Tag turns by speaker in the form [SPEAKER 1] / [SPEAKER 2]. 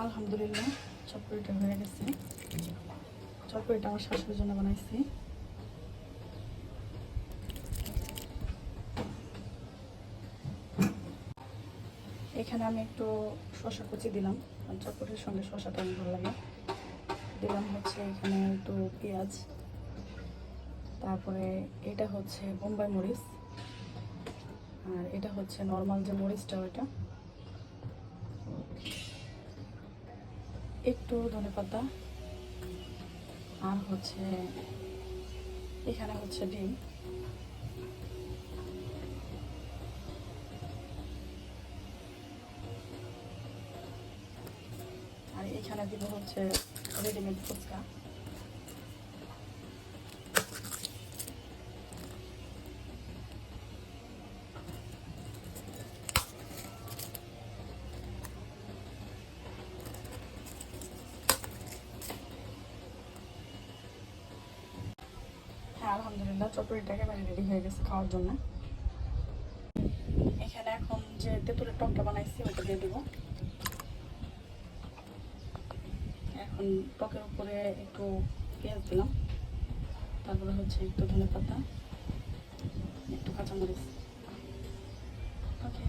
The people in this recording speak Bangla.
[SPEAKER 1] আলহামদুলিল্লাহ চটপটিটা হয়ে গেছে। চটপটিটা আমার শাশুড়ির জন্য বানাইছি। এখানে আমি একটু শসা কুচি দিলাম, কারণ চটপটির সঙ্গে শসাটা অনেক ভালো লাগে। দিলাম হচ্ছে এখানে একটু পেঁয়াজ, তারপরে এটা হচ্ছে বোম্বাই মরিচ, আর এটা হচ্ছে নর্মাল যে মরিচটা ওইটা, একটু ধনেপাতা, আর হচ্ছে এখানে হচ্ছে ডিম। আর এখানে দিব হচ্ছে রেডিমেড ফুচকা। হ্যাঁ আলহামদুলিল্লাহ চটপটিটা একেবারে রেডি হয়ে গেছে খাওয়ার জন্য। এখানে এখন যে তেঁতুলের টকটা বানাইছি ওটা দিয়ে দিব। এখন টকের উপরে একটু পেঁয়াজ দিলাম, তারপরে হচ্ছে একটু ধনেপাতা, একটু কাঁচামরিচ। ওকে।